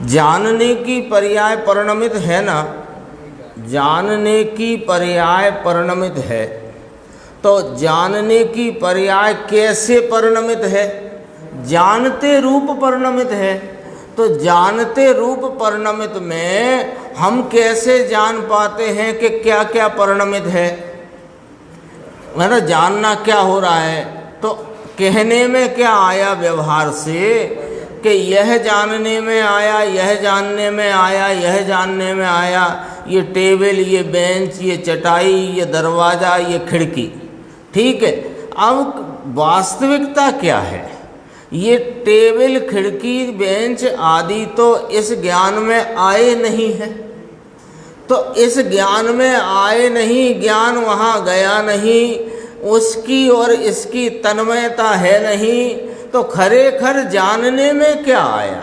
जानने की पर्याय परिणमित है ना, जानने की पर्याय परिणमित है, तो जानने की पर्याय कैसे परिणमित है? जानते रूप परिणमित है। तो जानते रूप परिणमित में हम कैसे जान पाते हैं कि क्या क्या परिणमित है? मतलब जानना क्या हो रहा है? तो कहने में क्या आया व्यवहार से कि यह जानने में आया, यह जानने में आया, यह जानने में आया, ये टेबल, ये बेंच, ये चटाई, ये दरवाज़ा, ये खिड़की, ठीक है। अब वास्तविकता क्या है? ये टेबल, खिड़की, बेंच आदि तो इस ज्ञान में आए नहीं है, तो इस ज्ञान में आए नहीं, ज्ञान वहाँ गया नहीं, उसकी और इसकी तन्मयता है नहीं, तो खरेखर जानने में क्या आया?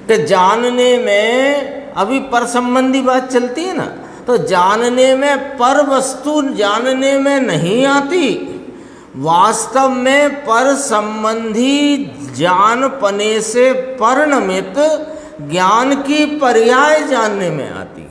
कि जानने में अभी पर संबंधी बात चलती है ना, तो जानने में पर वस्तु जानने में नहीं आती, वास्तव में पर संबंधी जानपने से परिणमित ज्ञान की पर्याय जानने में आती है।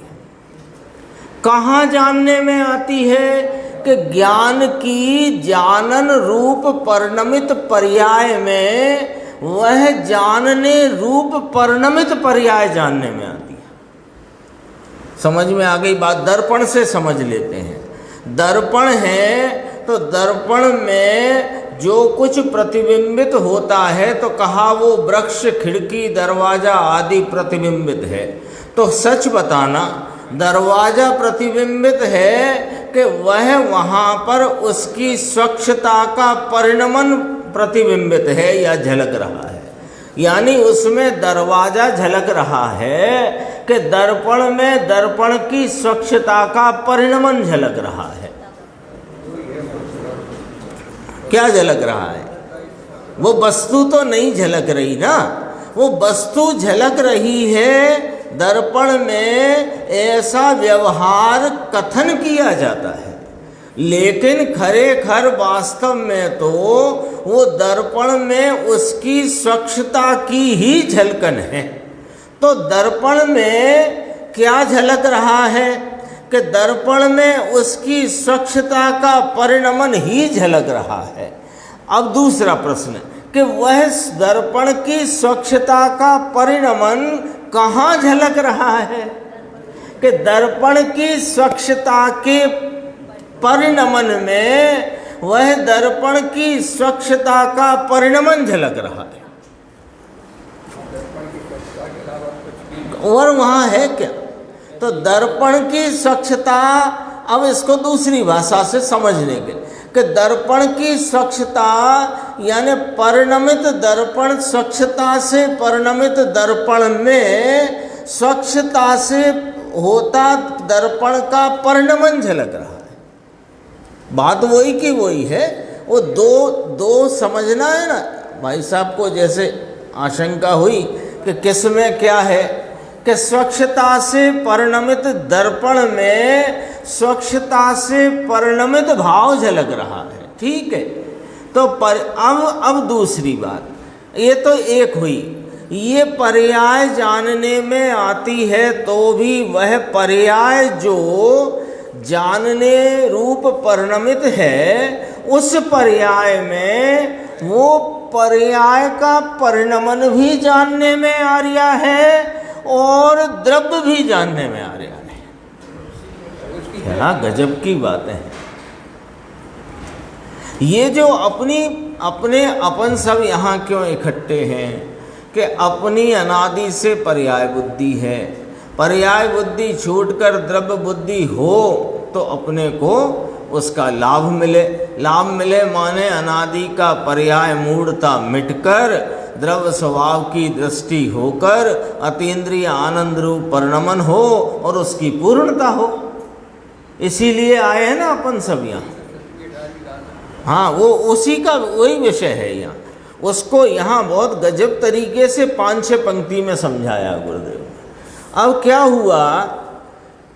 कहाँ जानने में आती है? कि ज्ञान की जानन रूप परिणमित पर्याय में वह जानने रूप परिणमित पर्याय जानने में आती है। समझ में आ गई बात? दर्पण से समझ लेते हैं। दर्पण है तो दर्पण में जो कुछ प्रतिबिंबित होता है, तो कहा वो वृक्ष, खिड़की, दरवाजा आदि प्रतिबिंबित है। तो सच बताना, दरवाजा प्रतिबिंबित है कि वह वहाँ पर उसकी स्वच्छता का परिणमन प्रतिबिंबित है या झलक रहा है? यानी उसमें दरवाजा झलक रहा है कि दर्पण में दर्पण की स्वच्छता का परिणमन झलक रहा है। क्या झलक रहा है? वो वस्तु तो नहीं झलक रही ना, वो वस्तु झलक रही है। दर्पण में ऐसा व्यवहार कथन किया जाता है, लेकिन खरेखर वास्तव में तो वो दर्पण में उसकी स्वच्छता की ही झलकन है। तो दर्पण में क्या झलक रहा है? कि दर्पण में उसकी स्वच्छता का परिणमन ही झलक रहा है। अब दूसरा प्रश्न कि वह दर्पण की स्वच्छता का परिणमन कहाँ झलक रहा है? कि दर्पण की स्वच्छता के परिणमन में वह दर्पण की स्वच्छता का परिणमन झलक रहा है। और वहाँ है क्या? तो दर्पण की स्वच्छता, अब इसको दूसरी भाषा से समझने के कि दर्पण की स्वच्छता यानी परिणमित दर्पण, स्वच्छता से परिणमित दर्पण में स्वच्छता से होता दर्पण का परिणमन झलक रहा है। बात वही की वही है। वो दो समझना है ना भाई साहब को। जैसे आशंका हुई कि किस में क्या है, कि स्वच्छता से परिणमित दर्पण में स्वच्छता से परिणमित भाव झलक रहा है, ठीक है। तो अब दूसरी बात, ये तो एक हुई, ये पर्याय जानने में आती है, तो भी वह पर्याय जो जानने रूप परिणमित है, उस पर्याय में वो पर्याय का परिणमन भी जानने में आ रहा है और द्रव्य भी जानने में आ रहा है। क्या गजब की बातें हैं। ये जो अपन सब यहाँ क्यों इकट्ठे हैं कि अपनी अनादि से पर्याय बुद्धि है। पर्याय बुद्धि छूटकर द्रव्य बुद्धि हो तो अपने को उसका लाभ मिले। लाभ मिले माने अनादि का पर्याय मूढ़ता मिटकर द्रव्य स्वभाव की दृष्टि होकर अतीन्द्रिय आनंद रूप परिणमन हो और उसकी पूर्णता हो। इसीलिए आए हैं ना अपन सब यहाँ। हाँ, वो उसी का वही विषय है यहाँ। उसको यहाँ बहुत गजब तरीके से 5-6 पंक्ति में समझाया गुरुदेव। अब क्या हुआ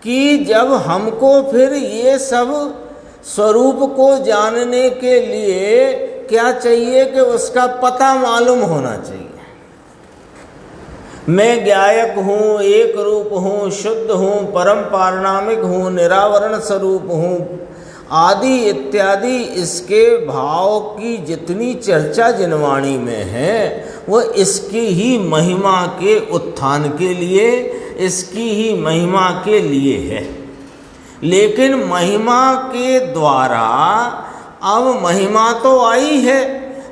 कि जब हमको फिर ये सब स्वरूप को जानने के लिए क्या चाहिए कि उसका पता मालूम होना चाहिए। मैं ज्ञायक हूँ, एक रूप हूँ, शुद्ध हूँ, परम पारणामिक हूँ, निरावरण स्वरूप हूँ आदि इत्यादि इसके भाव की जितनी चर्चा जिनवाणी में है वो इसकी ही महिमा के उत्थान के लिए, इसकी ही महिमा के लिए है। लेकिन महिमा के द्वारा अब महिमा तो आई है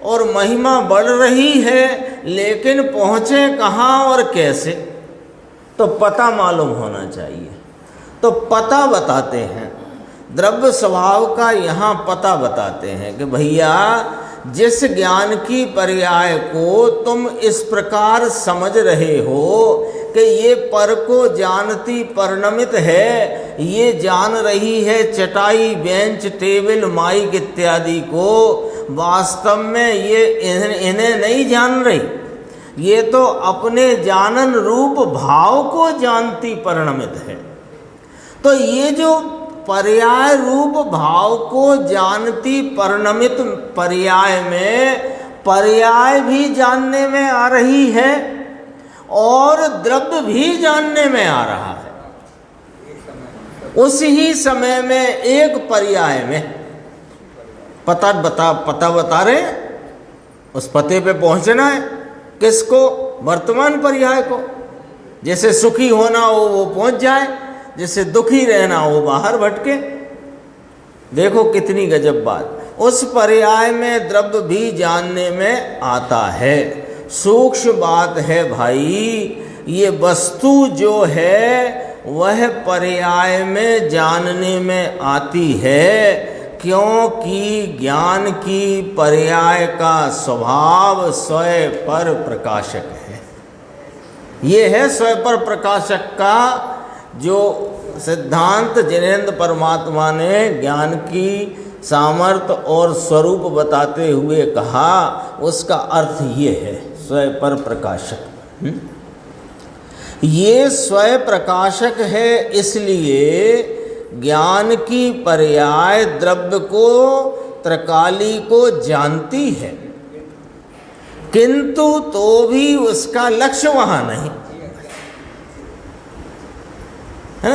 और महिमा बढ़ रही है, लेकिन पहुँचे कहाँ और कैसे, तो पता मालूम होना चाहिए। तो पता बताते हैं, द्रव्य स्वभाव का यहाँ पता बताते हैं कि भैया जिस ज्ञान की पर्याय को तुम इस प्रकार समझ रहे हो कि ये पर को जानती परिणमित है, ये जान रही है चटाई, बेंच, टेबल, माइक इत्यादि को, वास्तव में ये इन्हें नहीं जान रही, ये तो अपने जानन रूप भाव को जानती परिणमित है। तो ये जो पर्याय रूप भाव को जानती परिणमित पर्याय में पर्याय भी जानने में आ रही है और द्रव्य भी जानने में आ रहा है। उस ही समय में एक पर्याय में पता बता रहे हैं, उस पते पे पहुंचना है किसको? वर्तमान पर्याय को। जैसे सुखी होना हो वो पहुंच जाए, जैसे दुखी रहना हो बाहर भटके। देखो कितनी गजब बात, उस पर्याय में द्रव्य भी जानने में आता है। सूक्ष्म बात है भाई, ये वस्तु जो है वह पर्याय में जानने में आती है, क्योंकि ज्ञान की पर्याय का स्वभाव स्वयं पर प्रकाशक है। ये है स्वयं पर प्रकाशक का जो सिद्धांत जिनेंद्र परमात्मा ने ज्ञान की सामर्थ्य और स्वरूप बताते हुए कहा, उसका अर्थ ये है स्वयं पर प्रकाशक। ये स्वयं प्रकाशक है, इसलिए ज्ञान की पर्याय द्रव्य को, त्रकाली को जानती है, किंतु तो भी उसका लक्ष्य वहां नहीं है।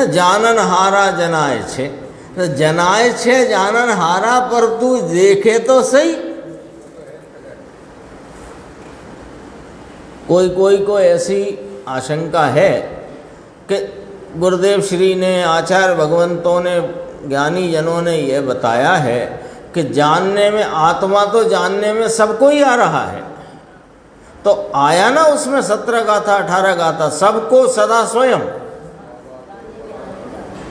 जानन हारा जनाए छे, तो जनाए छे जानन हारा, पर तू देखे तो सही। कोई को ऐसी आशंका है कि गुरुदेव श्री ने, आचार्य भगवंतों ने, ज्ञानी जनों ने यह बताया है कि जानने में, आत्मा तो जानने में सबको ही आ रहा है। तो आया ना उसमें 17 गाथा 18 गाथा, सबको सदा स्वयं।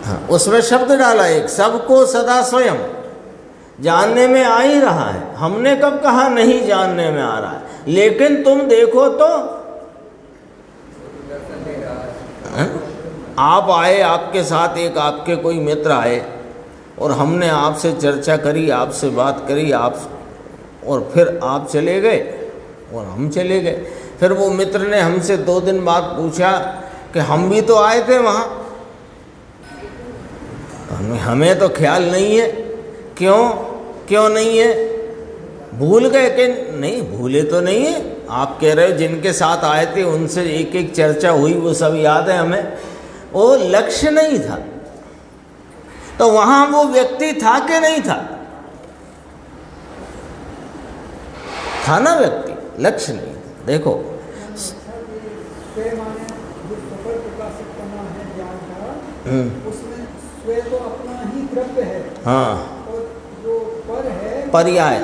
हाँ, उसमें शब्द डाला एक, सबको सदा स्वयं जानने में आ ही रहा है। हमने कब कहा नहीं जानने में आ रहा है? लेकिन तुम देखो तो, आप आए, आपके साथ एक आपके कोई मित्र आए और हमने आपसे चर्चा करी, आपसे बात करी, आप, और फिर आप चले गए और हम चले गए। फिर वो मित्र ने हमसे 2 दिन बाद पूछा कि हम भी तो आए थे वहाँ, हमें तो ख्याल नहीं है। क्यों नहीं है? भूल गए कि नहीं? भूले तो नहीं है। आप कह रहे हो जिनके साथ आए थे उनसे एक एक चर्चा हुई, वो सब याद है हमें। वो लक्ष्य नहीं था, तो वहां वो व्यक्ति था कि नहीं था? था ना व्यक्ति, लक्ष्य नहीं था। देखो उसमें स्वयं तो अपना ही द्रव्य है। हाँ, और जो पर है पर्याय,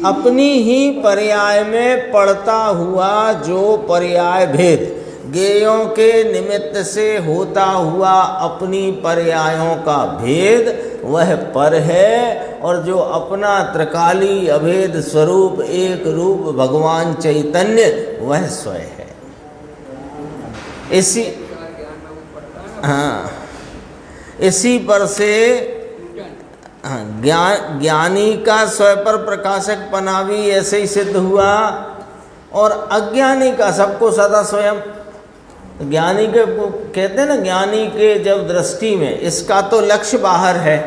अपनी ही पर्याय में पड़ता हुआ जो पर्याय भेद, ज्ञेयों के निमित्त से होता हुआ अपनी पर्यायों का भेद, वह पर है। और जो अपना त्रिकाली अभेद स्वरूप एक रूप भगवान चैतन्य, वह स्वयं है। इसी पर से ज्ञानी का स्वयं पर प्रकाशक पना भी ऐसे ही सिद्ध हुआ, और अज्ञानी का सबको सदा स्वयं। ज्ञानी के कहते हैं ना, ज्ञानी के जब दृष्टि में इसका तो लक्ष्य बाहर है,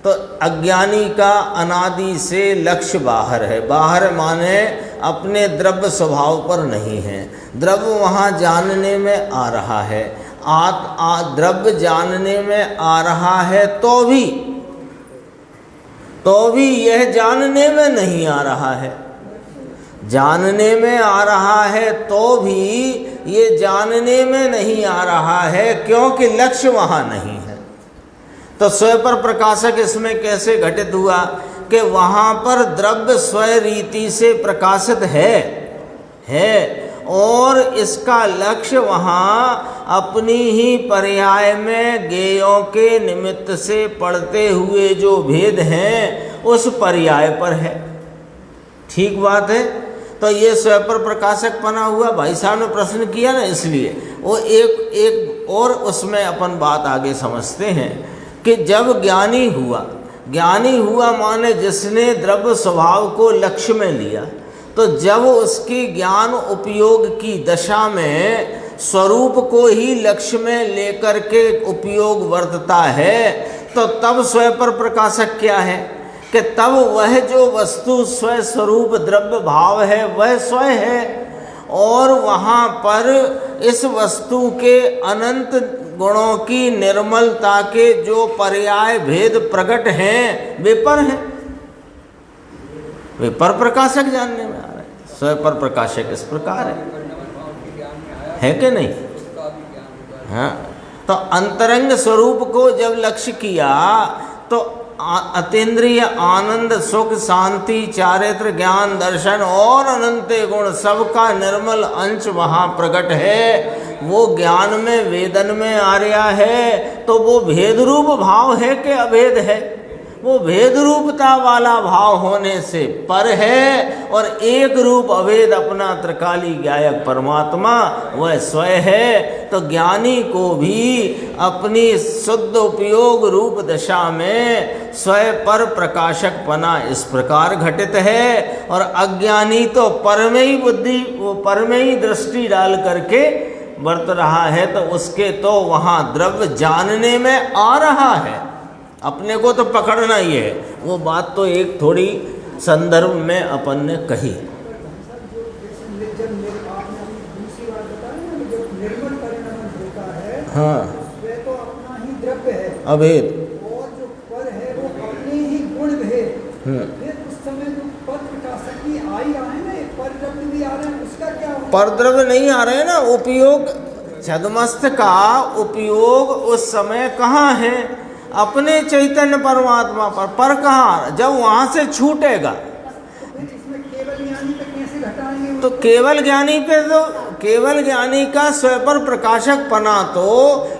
तो अज्ञानी का अनादि से लक्ष्य बाहर है। बाहर माने अपने द्रव्य स्वभाव पर नहीं है, द्रव्य वहाँ जानने में आ रहा है। द्रव्य जानने में आ रहा है तो भी यह जानने में नहीं आ रहा है। जानने में आ रहा है तो भी ये जानने में नहीं आ रहा है, क्योंकि लक्ष्य वहाँ नहीं है। तो स्वपर प्रकाशक इसमें कैसे घटित हुआ कि वहाँ पर द्रव्य स्वय रीति से प्रकाशित है और इसका लक्ष्य वहाँ अपनी ही पर्याय में ज्ञेयों के निमित्त से पढ़ते हुए जो भेद हैं उस पर्याय पर है। ठीक बात है। तो ये स्वपर प्रकाशक बना हुआ। भाई साहब ने प्रश्न किया ना, इसलिए वो एक और उसमें अपन बात आगे समझते हैं कि जब ज्ञानी हुआ माने जिसने द्रव्य स्वभाव को लक्ष्य में लिया, तो जब उसकी ज्ञान उपयोग की दशा में स्वरूप को ही लक्ष्य में लेकर के उपयोग वर्तता है, तो तब स्वपर प्रकाशक क्या है कि तब वह जो वस्तु स्वय स्वरूप द्रव्य भाव है वह स्वय है, और वहाँ पर इस वस्तु के अनंत गुणों की निर्मलता के जो पर्याय भेद प्रकट हैं वे पर हैं, वे पर प्रकाशक जानने में आ रहे हैं। स्वय पर प्रकाशक इस प्रकार है कि नहीं? हाँ, तो अंतरंग स्वरूप को जब लक्ष्य किया तो अतीन्द्रिय आनंद सुख शांति चारित्र ज्ञान दर्शन और अनंत गुण सबका निर्मल अंश वहाँ प्रकट है। वो ज्ञान में वेदन में आ रहा है, तो वो भेद रूप भाव है कि अभेद है? वो भेद रूपता वाला भाव होने से पर है, और एक रूप अभेद अपना त्रिकाली गायक परमात्मा वह स्वय है। तो ज्ञानी को भी अपनी शुद्ध उपयोग रूप दशा में स्वय पर प्रकाशक पना इस प्रकार घटित है, और अज्ञानी तो पर में ही बुद्धि, वो पर में ही दृष्टि डाल करके बरत रहा है, तो उसके तो वहाँ द्रव्य जानने में आ रहा है, अपने को तो पकड़ना ही है। वो बात तो एक थोड़ी संदर्भ में अपन ने कही। हाँ, वह तो अपना ही द्रव्य है, अभेद, और जो पर है वो अपने ही गुण भेद। फिर उस समय जो पर प्रकाशक ही आ ही रहा है ना, पर द्रव्य भी आ रहे हैं, उसका क्या होगा? पर द्रव्य नहीं आ रहे हैं ना, उपयोग छदमस्त का उपयोग उस समय कहाँ है? अपने चैतन्य परमात्मा पर कहाँ? जब वहाँ से छूटेगा इसमें केवल ज्ञानी पे कैसे घटाएंगे? तो केवल ज्ञानी पे, तो केवल ज्ञानी का स्वपर प्रकाशक पना तो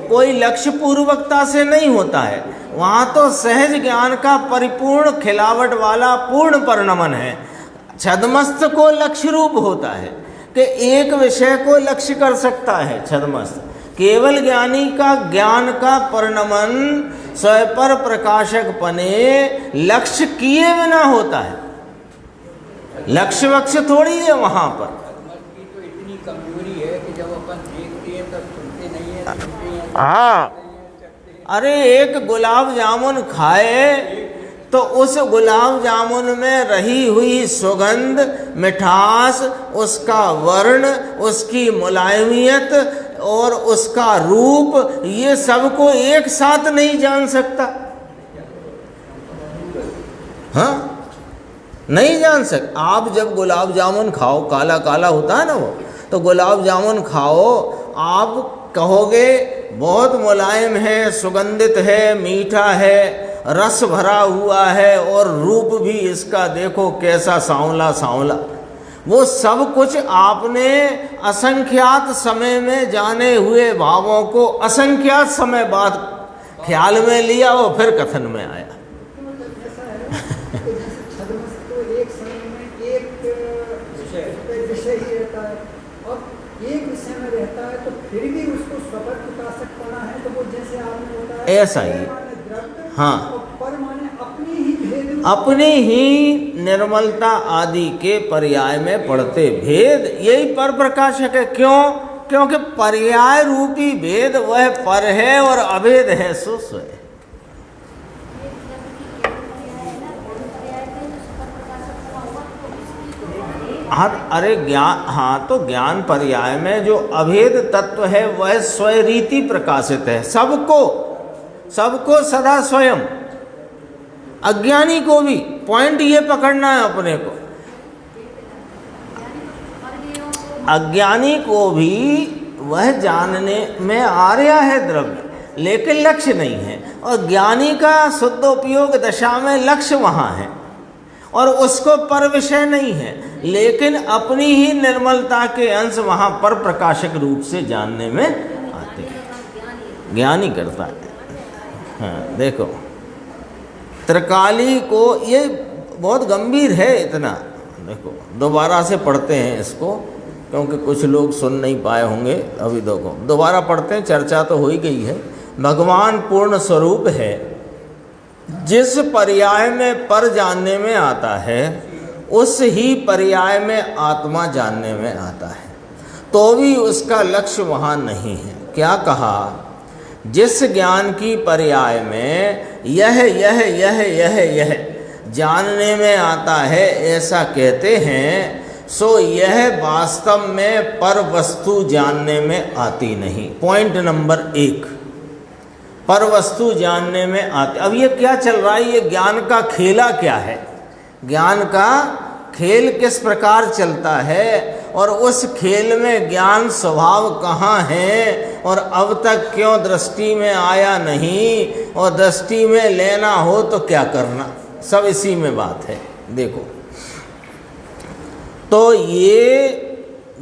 कोई लक्ष्य पूर्वकता से नहीं होता है, वहाँ तो सहज ज्ञान का परिपूर्ण खिलावट वाला पूर्ण परिणमन है। छदमस्त को लक्ष्य रूप होता है कि एक विषय को लक्ष्य कर सकता है छदमस्त। केवल ज्ञानी का ज्ञान का परिणमन स्वपर प्रकाशक पने लक्ष्य किए बिना होता है, लक्ष्य वक्ष थोड़ी है वहाँ पर। की तो इतनी कमजोरी है कि जब अपन देखते हैं तब सुनते नहीं है। हाँ, अरे एक गुलाब जामुन खाए तो उस गुलाब जामुन में रही हुई सुगंध, मिठास, उसका वर्ण, उसकी मुलायमियत और उसका रूप, ये सब को एक साथ नहीं जान सकता। हाँ, नहीं जान सकता। आप जब गुलाब जामुन खाओ, काला काला होता है ना वो, तो गुलाब जामुन खाओ, आप कहोगे बहुत मुलायम है, सुगंधित है, मीठा है, रस भरा हुआ है, और रूप भी इसका देखो कैसा सांवला सांवला। वो सब कुछ आपने असंख्यात समय में जाने हुए भावों को असंख्यात समय बाद ख्याल में लिया और फिर कथन में आया। एक समय में एक विषय ही रहता है, और एक विषय में रहता है, तो फिर भी उसको स्वपर प्रकाशक पना है। तो वो जैसे आपने बताया ऐसा ही, हाँ, पर माने अपनी ही भेद, अपनी ही निर्मलता आदि के पर्याय में पढ़ते भेद, यही पर प्रकाशक है। क्यों? क्योंकि पर्याय रूपी भेद वह पर है और अभेद है सो स्वयं। अरे ज्ञान, हाँ, तो ज्ञान पर्याय में जो अभेद तत्व है वह स्वरीति प्रकाशित है, सबको सदा स्वयं, अज्ञानी को भी। पॉइंट ये पकड़ना है अपने को, अज्ञानी को भी वह जानने में आ रहा है द्रव्य, लेकिन लक्ष्य नहीं है, और ज्ञानी का शुद्ध उपयोग दशा में लक्ष्य वहाँ है और उसको पर विषय नहीं है, लेकिन अपनी ही निर्मलता के अंश वहाँ पर प्रकाशक रूप से जानने में आते हैं, ज्ञानी करता है। हाँ, देखो त्रिकाली को, ये बहुत गंभीर है इतना, देखो दोबारा से पढ़ते हैं इसको, क्योंकि कुछ लोग सुन नहीं पाए होंगे अभी। देखो दोबारा पढ़ते हैं, चर्चा तो हो ही गई है। भगवान पूर्ण स्वरूप है, जिस पर्याय में पर जानने में आता है उस ही पर्याय में आत्मा जानने में आता है, तो भी उसका लक्ष्य वहाँ नहीं है। क्या कहा? जिस ज्ञान की पर्याय में यह जानने में आता है ऐसा कहते हैं, सो यह वास्तव में पर वस्तु जानने में आती नहीं। पॉइंट नंबर 1, पर वस्तु जानने में आती। अब ये क्या चल रहा है, ये ज्ञान का खेला क्या है, ज्ञान का खेल किस प्रकार चलता है, और उस खेल में ज्ञान स्वभाव कहाँ है, और अब तक क्यों दृष्टि में आया नहीं, और दृष्टि में लेना हो तो क्या करना, सब इसी में बात है। देखो तो ये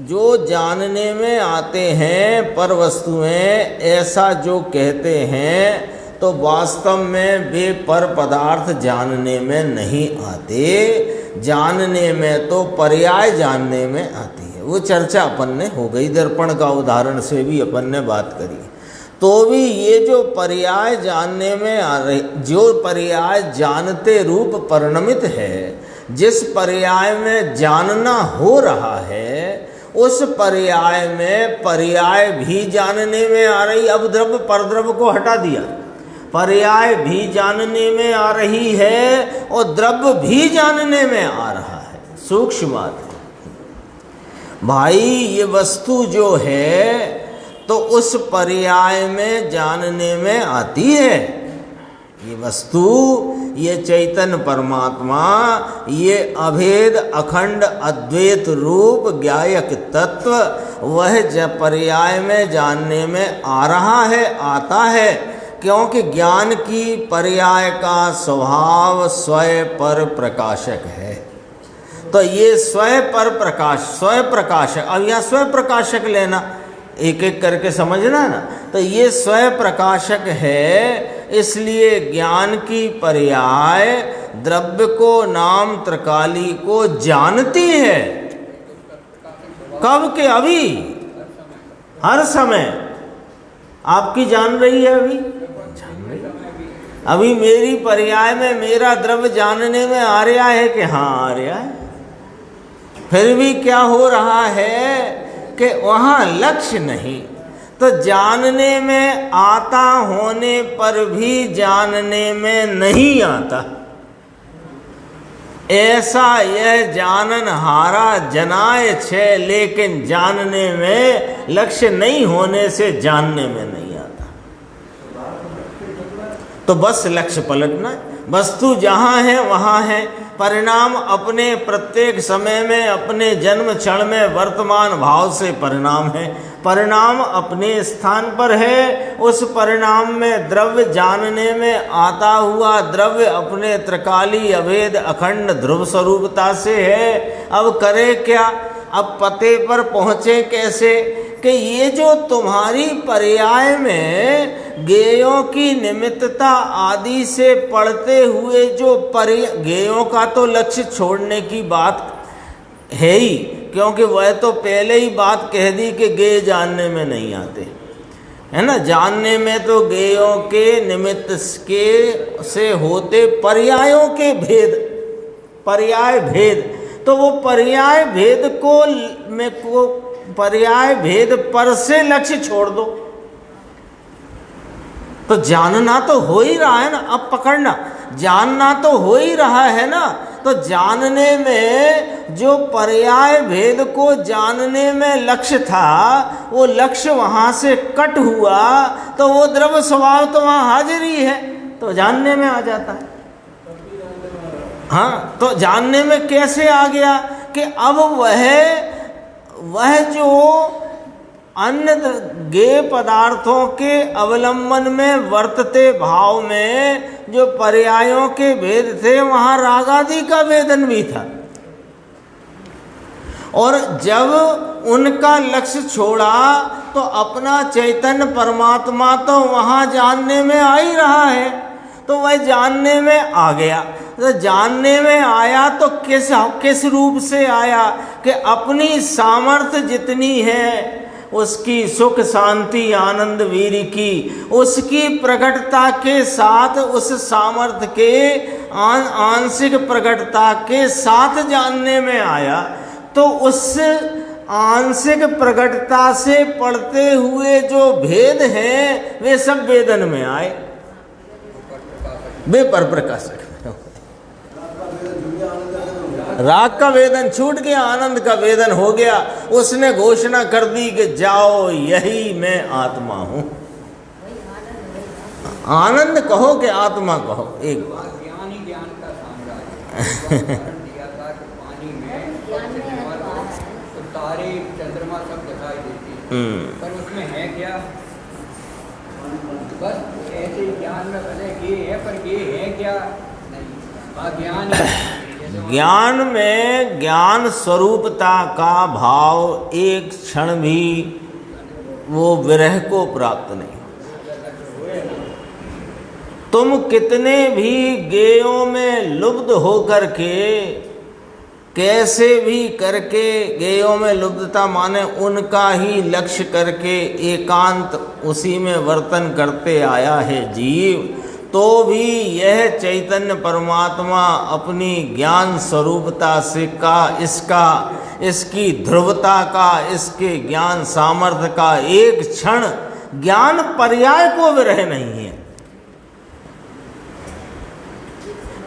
जो जानने में आते हैं पर वस्तुएं, ऐसा जो कहते हैं, तो वास्तव में वे पर पदार्थ जानने में नहीं आते, जानने में तो पर्याय जानने में आती है। वो चर्चा अपन ने हो गई, दर्पण का उदाहरण से भी अपन ने बात करी। तो भी ये जो पर्याय जानने में आ रही, जो पर्याय जानते रूप परिणमित है, जिस पर्याय में जानना हो रहा है, उस पर्याय में पर्याय भी जानने में आ रही। अब द्रव्य परद्रव्य को हटा दिया, पर्याय भी जानने में आ रही है और द्रव्य भी जानने में आ रहा है। सूक्ष्म बात है भाई, ये वस्तु जो है तो उस पर्याय में जानने में आती है। ये वस्तु, ये चैतन्य परमात्मा, ये अभेद अखंड अद्वैत रूप ज्ञायक तत्व, वह पर्याय में जानने में आ रहा है, आता है, क्योंकि ज्ञान की पर्याय का स्वभाव स्वयं पर प्रकाशक है। तो ये स्वयं पर प्रकाश, स्वयं प्रकाशक, अब यहाँ स्वयं प्रकाशक लेना, एक एक करके समझना ना। तो ये स्वयं प्रकाशक है, इसलिए ज्ञान की पर्याय द्रव्य को, नाम त्रिकाली को जानती है। कब के? अभी, हर समय आपकी जान रही है, अभी जान रही है। अभी मेरी पर्याय में मेरा द्रव्य जानने में आ रहा है कि हाँ आ रहा है, फिर भी क्या हो रहा है कि वहाँ लक्ष्य नहीं। तो जानने में आता होने पर भी जानने में नहीं आता, ऐसा यह जानन हारा जनाए छे, लेकिन जानने में लक्ष्य नहीं होने से जानने में नहीं आता। तो बस लक्ष्य पलटना है। वस्तु जहाँ है वहाँ है, परिणाम अपने प्रत्येक समय में, अपने जन्म क्षण में वर्तमान भाव से परिणाम है। परिणाम अपने स्थान पर है, उस परिणाम में द्रव्य जानने में आता हुआ द्रव्य अपने त्रिकाली अभेद अखंड ध्रुव स्वरूपता से है। अब करे क्या? अब पते पर पहुँचे कैसे? कि ये जो तुम्हारी पर्याय में गेयों की निमित्तता आदि से पढ़ते हुए जो गेयों का तो लक्ष्य छोड़ने की बात है ही, क्योंकि वह तो पहले ही बात कह दी कि गेय जानने में नहीं आते, है ना। जानने में तो गेयों के निमित्त के से होते पर्यायों के भेद, पर्याय भेद, तो वो पर्याय भेद को पर्याय भेद पर से लक्ष्य छोड़ दो, तो जानना तो हो ही रहा है ना। अब पकड़ना, जानना तो हो ही रहा है ना। तो जानने में जो पर्याय भेद को जानने में लक्ष्य था, वो लक्ष्य वहाँ से कट हुआ, तो वो द्रव्य स्वभाव तो वहाँ हाजिर ही है, तो जानने में आ जाता है। हाँ, तो जानने में कैसे आ गया कि अब वह जो अन्य ज्ञेय पदार्थों के अवलंबन में वर्तते भाव में जो पर्यायों के भेद थे, वहाँ राग आदि का भेदन भी था। और जब उनका लक्ष्य छोड़ा तो अपना चैतन्य परमात्मा तो वहाँ जानने में आ ही रहा है, तो वह जानने में आ गया। तो जानने में आया तो किस रूप से आया कि अपनी सामर्थ्य जितनी है, उसकी सुख शांति आनंद वीर की, उसकी प्रकटता के साथ, उस सामर्थ्य के आंशिक प्रकटता के साथ जानने में आया। तो उस आंशिक प्रकटता से पड़ते हुए जो भेद हैं, वे सब वेदन में आए, वे पर प्रकाशक। राग का वेदन छूट गया, आनंद का वेदन हो गया। उसने घोषणा कर दी कि जाओ, यही मैं आत्मा हूँ। आनंद कहो कि आत्मा कहो, एक ज्ञान ही ज्ञान का साम्राज्य दिया था कि पानी में तो तारे चंद्रमा सब दिखाई देती है, पर उसमें है क्या? बस ऐसे ही ज्ञान में भले ये है, पर ये है क्या? नहीं, अज्ञान ही। ज्ञान में ज्ञान स्वरूपता का भाव एक क्षण भी वो विरह को प्राप्त नहीं। तुम कितने भी ज्ञेयों में लुब्ध होकर के, कैसे भी करके ज्ञेयों में लुब्धता माने उनका ही लक्ष्य करके एकांत उसी में वर्तन करते आया है जीव, तो भी यह चैतन्य परमात्मा अपनी ज्ञान स्वरूपता से का, इसकी ध्रुवता का, इसके ज्ञान सामर्थ्य का एक क्षण ज्ञान पर्याय को विरह नहीं है।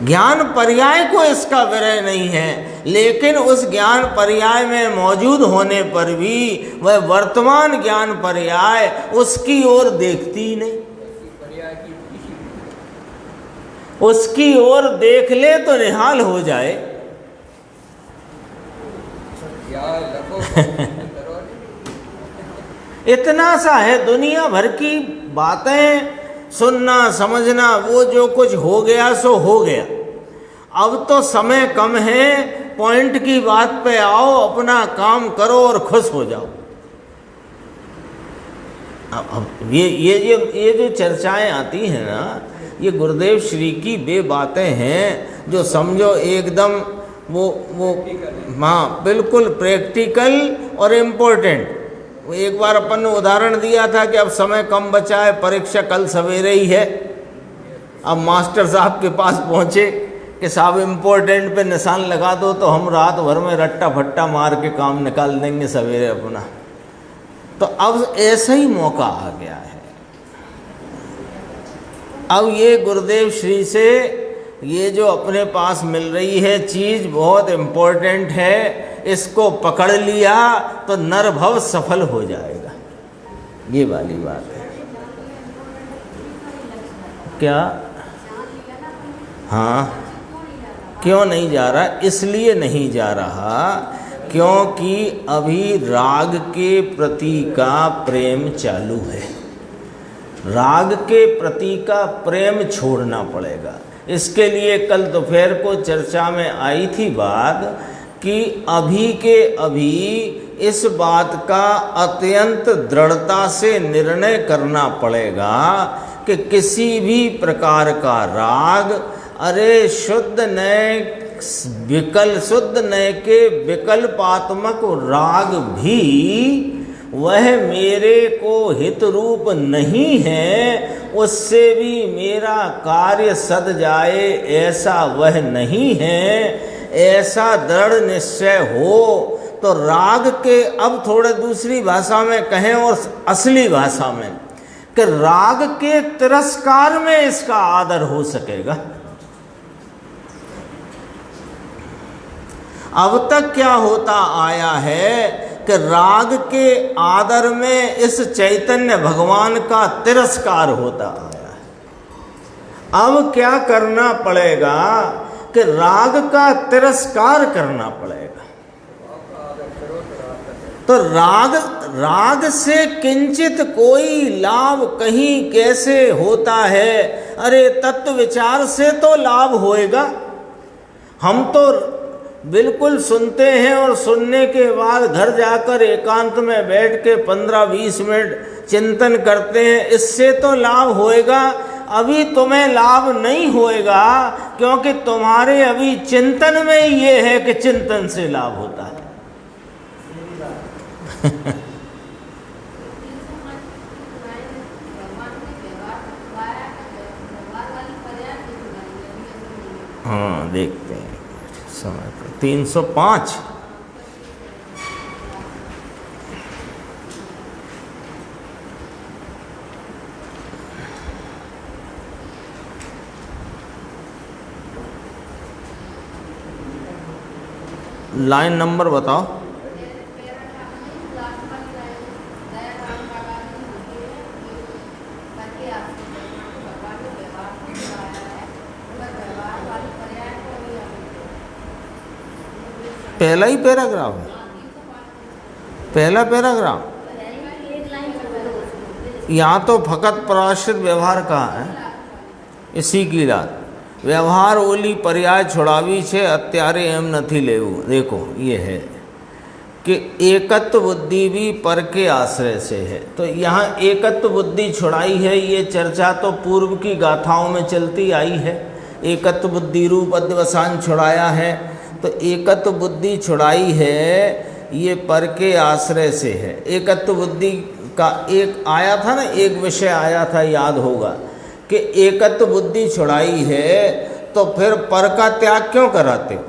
ज्ञान पर्याय को इसका विरह नहीं है, लेकिन उस ज्ञान पर्याय में मौजूद होने पर भी वह वर्तमान ज्ञान पर्याय उसकी ओर देखती ही नहीं। उसकी ओर देख ले तो निहाल हो जाए। इतना सा है, दुनिया भर की बातें सुनना समझना, वो जो कुछ हो गया सो हो गया। अब तो समय कम है, पॉइंट की बात पे आओ, अपना काम करो और खुश हो जाओ। अब ये जो चर्चाएं आती हैं ना, ये गुरुदेव श्री की वे बातें हैं जो समझो एकदम वो हाँ बिल्कुल प्रैक्टिकल और इम्पोर्टेंट। वो एक बार अपन ने उदाहरण दिया था कि अब समय कम बचा है, परीक्षा कल सवेरे ही है। अब मास्टर साहब के पास पहुँचे कि साहब इम्पोर्टेंट पे निशान लगा दो, तो हम रात भर में रट्टा फट्टा मार के काम निकाल देंगे सवेरे अपना। तो अब ऐसा ही मौका आ गया है। अब ये गुरुदेव श्री से ये जो अपने पास मिल रही है चीज़ बहुत इम्पोर्टेंट है, इसको पकड़ लिया तो नरभव सफल हो जाएगा। ये वाली बात है। क्या? हाँ, क्यों नहीं जा रहा? इसलिए नहीं जा रहा क्योंकि अभी राग के प्रति का प्रेम चालू है। राग के प्रति का प्रेम छोड़ना पड़ेगा। इसके लिए कल दोपहर को चर्चा में आई थी बात कि अभी के अभी इस बात का अत्यंत दृढ़ता से निर्णय करना पड़ेगा कि किसी भी प्रकार का राग, अरे शुद्ध नए के विकल्पात्मक राग भी वह मेरे को हित रूप नहीं है, उससे भी मेरा कार्य सद जाए ऐसा वह नहीं है। ऐसा दृढ़ निश्चय हो तो राग के, अब थोड़े दूसरी भाषा में कहें और असली भाषा में, कि राग के तिरस्कार में इसका आदर हो सकेगा। अब तक क्या होता आया है कि राग के आदर में इस चैतन्य भगवान का तिरस्कार होता आया है। अब क्या करना पड़ेगा कि राग का तिरस्कार करना पड़ेगा। तो राग से किंचित कोई लाभ कहीं कैसे होता है? अरे तत्व विचार से तो लाभ होएगा। हम तो बिल्कुल सुनते हैं और सुनने के बाद घर जाकर एकांत में बैठ के 15-20 मिनट चिंतन करते हैं, इससे तो लाभ होएगा। अभी तुम्हें लाभ नहीं होएगा, क्योंकि तुम्हारे अभी चिंतन में ये है कि चिंतन से लाभ होता है। हाँ, देखते हैं समय पर 305। लाइन नंबर बताओ। पहला ही पैराग्राफ है, पहला पैराग्राफ। यहाँ तो फकत पराश्रित व्यवहार कहा है, इसी की रात व्यवहार ओली पर्याय छुड़ावी छे अत्यारे एम नथी लेवू। देखो ये है कि एकत्व बुद्धि भी पर के आश्रय से है। तो यहाँ एकत्व बुद्धि छुड़ाई है, ये चर्चा तो पूर्व की गाथाओं में चलती आई है। एकत्व बुद्धि रूप अध्यवसान छुड़ाया है, तो एकत्व बुद्धि छुड़ाई है, ये पर के आश्रय से है। एकत्व बुद्धि का एक आया था ना, एक विषय आया था, याद होगा कि एकत्व बुद्धि छुड़ाई है तो फिर पर का त्याग क्यों कराते हो?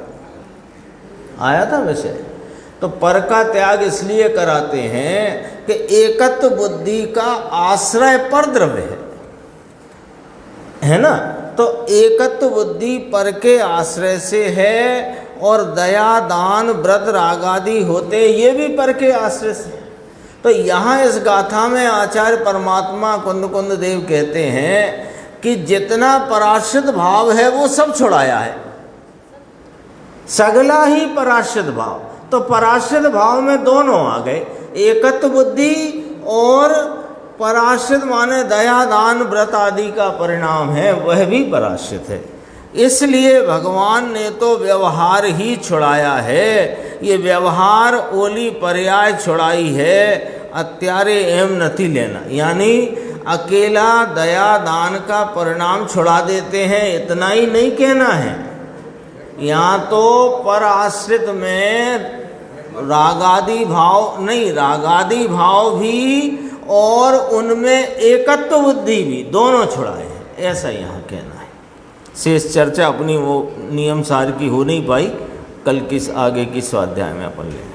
आया था विषय। तो पर का त्याग इसलिए कराते हैं कि एकत्व बुद्धि का आश्रय पर द्रव्य है ना। तो एकत्व बुद्धि पर के आश्रय से है, और दया दान व्रत राग आदि होते ये भी पर के आश्रय से। तो यहाँ इस गाथा में आचार्य परमात्मा कुंद देव कहते हैं कि जितना पराश्रित भाव है वो सब छुड़ाया है, सगला ही पराश्रित भाव। तो पराश्रित भाव में दोनों आ गए, एकत्व बुद्धि और पराश्रित माने दया दान व्रत आदि का परिणाम है, वह भी पराश्रित है। इसलिए भगवान ने तो व्यवहार ही छुड़ाया है, ये व्यवहार ओली पर्याय छुड़ाई है, अत्यारे एम नथी लेना। यानी अकेला दया दान का परिणाम छुड़ा देते हैं, इतना ही नहीं कहना है। यहाँ तो पर आश्रित में रागादि भाव नहीं, रागादि भाव भी और उनमें एकत्व बुद्धि भी, दोनों छुड़ाए हैं, ऐसा यहाँ कहना है। शेष चर्चा अपनी वो नियम सार की हो नहीं पाई, कल किस आगे की स्वाध्याय में अपन लेंगे।